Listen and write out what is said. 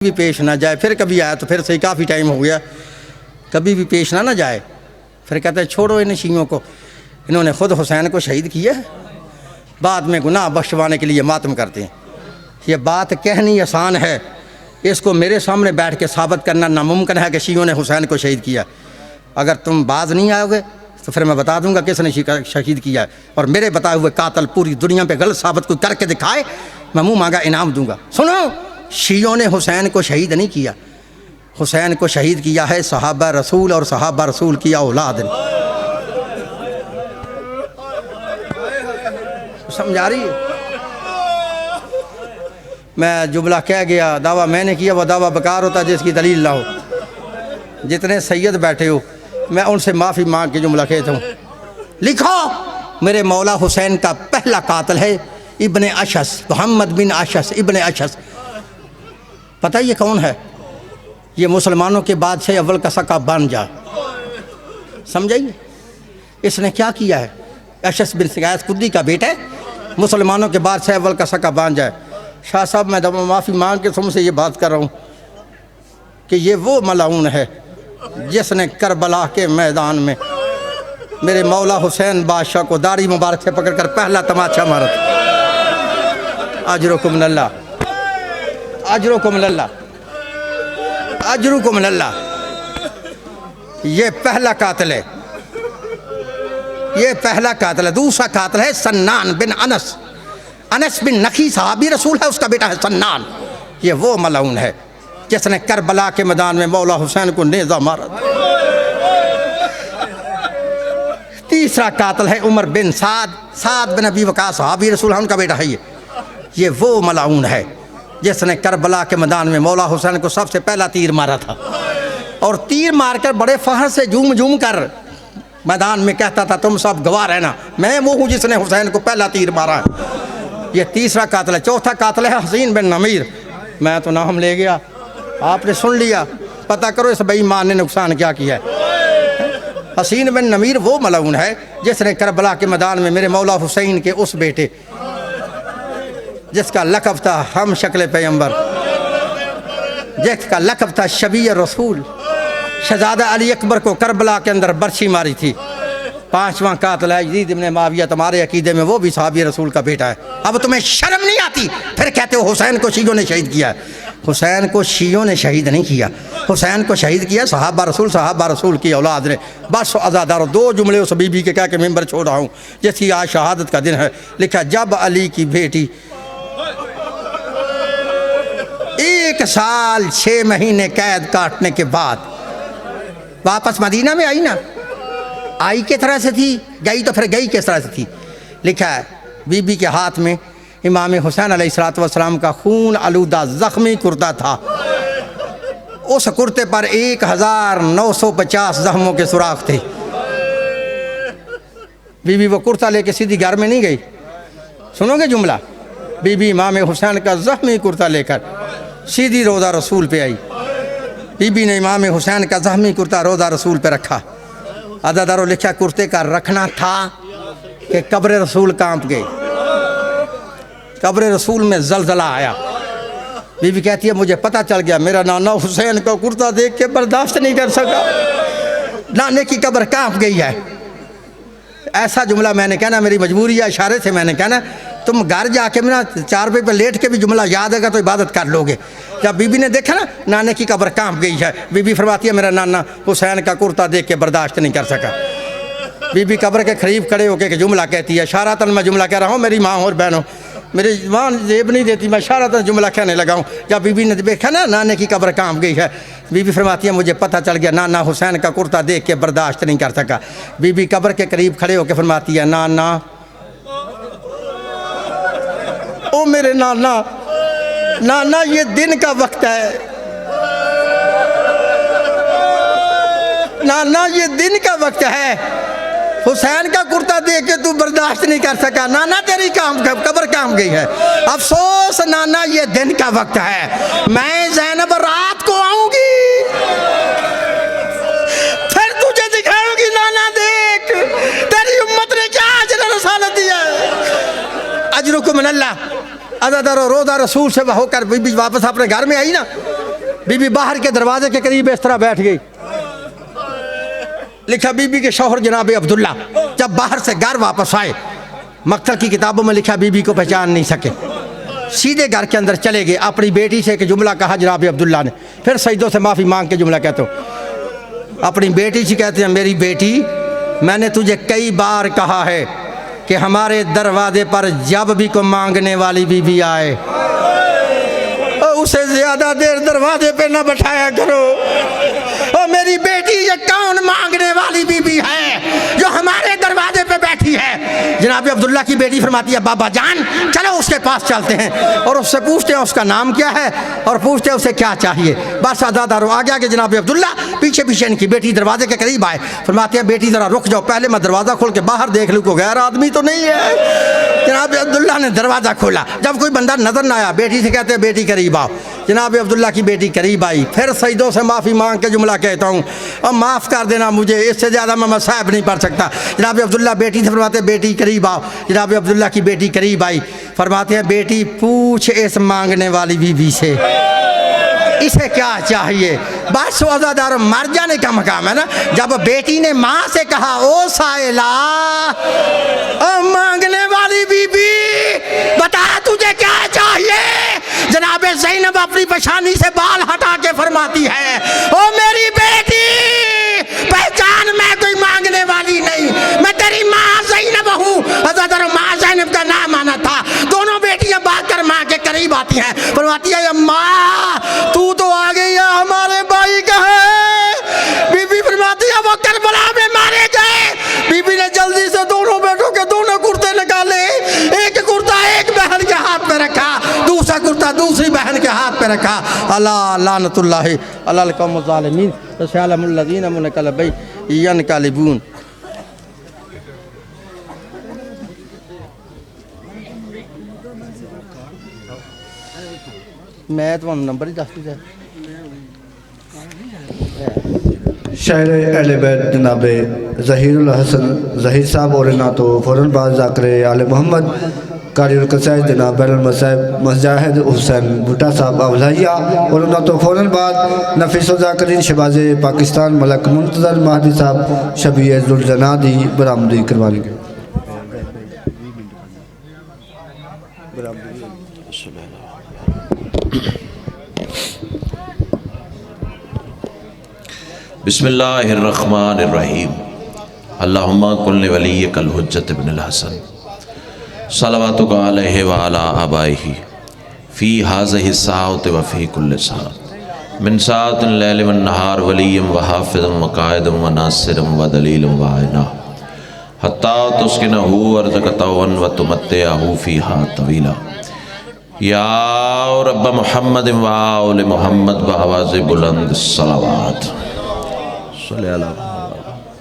भी पेश ना जाए। फिर कभी आया तो फिर सही काफ़ी टाइम हो गया, कभी भी पेश ना जाए। फिर कहते हैं छोड़ो इन शियों को, इन्होंने ख़ुद हुसैन को शहीद किया, बाद में गुनाह बख्शवाने के लिए मातम करते हैं। ये बात कहनी आसान है, इसको मेरे सामने बैठ के साबित करना नामुमकिन है कि शियों ने हुसैन को शहीद किया। अगर तुम बाज नहीं आओगे तो फिर मैं बता दूंगा किसने शहीद किया है, और मेरे बताए हुए कातल पूरी दुनिया पे गलत साबित कोई करके दिखाए, मैं मुँह मांगा इनाम दूंगा। सुनो, शियों ने हुसैन को शहीद नहीं किया, हुसैन को शहीद किया है सहाबा रसूल और सहाबा रसूल की औलाद ने। समझा रही है? मैं जुमला कह गया, दावा मैंने किया, वह दावा बेकार होता जिसकी दलील ना हो। जितने सैयद बैठे हो मैं उनसे माफ़ी मांग के जुमला कहता हूँ। लिखो, मेरे मौला हुसैन का पहला कातिल है इब्ने अशस, मोहम्मद बिन अशस इब्ने अशस। पता ये कौन है? ये मुसलमानों के बादशाह अव्वल का सका बन जा। समझाइए इसने क्या किया है? अशस बिन सिगायत खुदी का बेटा है, मुसलमानों के बादशाह अव्वल का सका बन जाए। शाह साहब, मैं दबा माफ़ी मांग के तुमसे ये बात कर रहा हूँ कि ये वो मलाऊन है जिसने करबला के मैदान में मेरे मौला हुसैन बादशाह को दाढ़ी मुबारक से पकड़ कर पहला तमाचा मारा था। अजरुकुम लल्लाह, अजरुकुम लल्लाह, अजरुकुम लल्लाह। ये पहला कातिल है, ये पहला कातिल है। दूसरा कातिल है सन्नान बिन अनस, अनस बिन नखी सहाबी रसूल है, उसका बेटा है सन्नान। ये वो मलाऊन है जिसने करबला के मैदान में मौला हुसैन को नेज़ा मारा। तीसरा कातिल है उमर बिन साद, साद बिन अबी वक़ास सहाबी रसूल है, उनका बेटा है ये वो मलाऊन है जिसने करबला के मैदान में मौला हुसैन को सबसे पहला तीर मारा था, और तीर मारकर बड़े फख्र से झूम झूम कर मैदान में कहता था तुम सब गवाह रहना, मैं वो हूँ जिसने हुसैन को पहला तीर मारा है। ये तीसरा कातिल है। चौथा कातिल है हसीन बिन नमीर। मैं तो नाम ले गया, आपने सुन लिया, पता करो इस बेईमान ने नुकसान क्या किया है। हसीन बिन नमीर वो मलाऊन है जिसने करबला के मैदान में मेरे मौला हुसैन के उस बेटे जिसका लक़ब था हम शक्ल पैगंबर, जिसका लक़ब था शबी रसूल, शहज़ादा अली अकबर को करबला के अंदर बर्छी मारी थी। पांचवा कातिल है यजीद इब्ने मुआविया, तुम्हारे अकीदे में वो भी सहाबी रसूल का बेटा है। अब तुम्हें शर्म नहीं आती? फिर कहते हो हुसैन को शियों ने शहीद किया। हुसैन को शियों ने शहीद नहीं किया, हुसैन को शहीद किया सहाबा रसूल की औलाद ने। बस आज़ादारों, दो जुमले उस बीबी के कह के मेंबर छोड़ रहा हूँ जिसकी आज शहादत का दिन है। लिखा, जब अली की बेटी 1 साल 6 महीने कैद काटने के बाद वापस मदीना में आई ना, आई किस तरह से थी, गई तो फिर गई किस तरह से थी। लिखा है, बीबी के हाथ में इमाम हुसैन अलैहिस्सलाम का खून आलूदा ज़ख्मी कुर्ता था। उस कुर्ते पर 1950 जख्मों के सुराख थे। बीबी वो कुर्ता लेके सीधी घर में नहीं गई, सुनोगे जुमला, बीबी इमाम हुसैन का ज़ख्मी कुर्ता लेकर सीधी रोज़ा रसूल पे आई। बीबी ने इमाम हुसैन का ज़ख्मी कुर्ता रोज़ा रसूल पे रखा। अदादारों, लिखा कुर्ते का रखना था कि कब्र रसूल कांप गई, कब्र रसूल में जलजला आया। बीबी कहती है मुझे पता चल गया, मेरा नाना हुसैन का कुर्ता देख के बर्दाश्त नहीं कर सका, नाने की कब्र कांप गई है। ऐसा जुमला मैंने कहना, मेरी मजबूरी है, इशारे से मैंने कहना। तुम घर जाके ना 4 रुपये पर लेट के भी जुमला याद आएगा तो इबादत कर लोगे। जब बीबी ने देखा ना नाने की कब्र कांप गई है, बीबी फरमाती है मेरा नाना हुसैन का कुर्ता देख के बर्दाश्त नहीं कर सका। बीबी कब्र के करीब खड़े होकर के जुमला कहती है, इशारतन मैं जुमला कह रहा हूँ, मेरी माँ और बहनों, मेरी ज़बान जेब नहीं देती, मैं इशारतन जुमला कहने लगा हूँ। जब बीबी ने देखा ना नाने की कब्र कांप गई है, बीबी फरमाती है मुझे पता चल गया, नाना हुसैन का कुर्ता देख के बर्दाश्त नहीं कर सका। बीबी कब्र के करीब खड़े होकर फरमाती है, नाना, ओ मेरे नाना, नाना ये दिन का वक्त है, नाना ये दिन का वक्त है, हुसैन का कुर्ता देख के तू बर्दाश्त नहीं कर सका, नाना तेरी कब्र काम गई है। अफसोस नाना ये दिन का वक्त है, मैं ज़ैनब रात को आऊंगी फिर तुझे दिखाऊंगी, नाना देख तेरी उम्मत ने क्या अजर रसालत दी है। अजरुकुम मिनल्लाह। अदादारो रोज़ा रसूल से होकर बीबी वापस अपने घर में आई ना, बीबी बाहर के दरवाजे के करीब इस तरह बैठ गई। लिखा बीबी के शौहर जनाब अब्दुल्ला जब बाहर से घर वापस आए, मक्तल की किताबों में लिखा बीबी को पहचान नहीं सके, सीधे घर के अंदर चले गए। अपनी बेटी से एक जुमला कहा जनाब अब्दुल्ला ने, फिर सजदों से माफ़ी मांग के जुमला कहते हो। अपनी बेटी से कहते हैं, मेरी बेटी, मैंने तुझे कई बार कहा है कि हमारे दरवाजे पर जब भी कोई मांगने वाली बीबी आए उसे ज़्यादा देर दरवाजे पे न बैठाया करो। ओ मेरी बेटी, ये कौन मांगने वाली बीबी है जो हमारे दरवाजे पे बैठी है? जनाब अब्दुल्ला की बेटी फरमाती है, बाबा जान चलो उसके पास चलते हैं और उससे पूछते हैं उसका नाम क्या है और पूछते हैं उसे क्या चाहिए। बस आदादारो आ गया कि जनाब अब्दुल्ला पीछे पीछे इनकी बेटी दरवाजे के करीब आए। फरमाते हैं, बेटी ज़रा रुक जाओ, पहले मैं दरवाज़ा खोल के बाहर देख लूँ कोई गैर आदमी तो नहीं है। जनाब अब्दुल्ला ने दरवाज़ा खोला, जब कोई बंदा नज़र न आया बेटी से कहते हैं, बेटी करीब आओ। जनाब अब्दुल्ला की बेटी करीब आई, फिर सजदों से माफ़ी मांग के जुमला कहता हूँ, अब माफ़ कर देना मुझे, इससे ज़्यादा मैं मसाइब नहीं पढ़ सकता। जनाब अब्दुल्ला बेटी से फरमाते, बेटी करीब आओ। जनाब अब्दुल्ला की बेटी करीब आई, फरमाते हैं, बेटी पूछ इस मांगने वाली बीबी से इसे क्या चाहिए। बस वज़ादार मर जाने का मकाम है ना। जब बेटी ने माँ से कहा, ओ साइला, ओ मांगने वाली बीबी बता तुझे क्या चाहिए, जनाब ज़ैनब अपनी पेशानी से बाल हटा के फरमाती है, ओ मेरी बेटी पहचान, मैं कोई मांगने वाली नहीं, मैं तेरी माँ ज़ैनब हूँ। हज़रत माँ ज़ैनब का नाम आना था। दोनों बेटियां भागकर माँ के करीब आती हैं, फरमाती है, अम्मा तू तो आ गई है, हमारे भाई का है। बीबी फरमाती है, वो करबला में मारे गए। बीबी ने जल्दी से दोनों बेटों के दोनों कुर्ते निकाले, एक कुर्ता एक बहन के हाथ में रखा, दूसरा कुर्ता दूसरी बहन के हाथ में रखा। अल्लाह लानतुल्लाहि अलल कौमिज़ ज़ालिमीन तसअलुल लज़ीना मुनकलबी यनकलिबून। मैं तो नंबर ही दस दिया। शायर अहले बैत जनाब ज़हीरुल हसन ज़हीर साहब और ना तो फ़ौरन बाद ज़ाकिर आले मोहम्मद कारिउल कसाइद जनाब बैरुल मसाइब मुजाहिद हुसैन भुट्टा साहब अवलाइया और ना तो फ़ौरन बाद नफीस ज़ाकिरीन शहबाज पाकिस्तान मलक मुंतज़र महदी साहब शबीह ज़ुलजनादी बरामदी करवाएंगे। बिस्मिल्लाहिर्रहमानिर्रहीम। अल्लाहुम्मा कुल्लि वलिय्यकल हुज्जत इब्नुल हसन सलवातुका अलैहि व अला आबाइही फ़ी हाज़िहि साअति व फ़ी कुल्लि साअत मिन साअतिल लैलि वन नहार वलिय्यम व हाफ़िज़म व क़ाइदम व नासिरम व दलीलम व आइना हत्ता तुस्किनहु अर्ज़क़तवन व तुमत्तिअहु फ़ीहा तवीला। या रब्ब मुहम्मद व आले मुहम्मद व आवाज़ बुलंद सलावत सल्लल्लाहु अलैहि वसल्लम।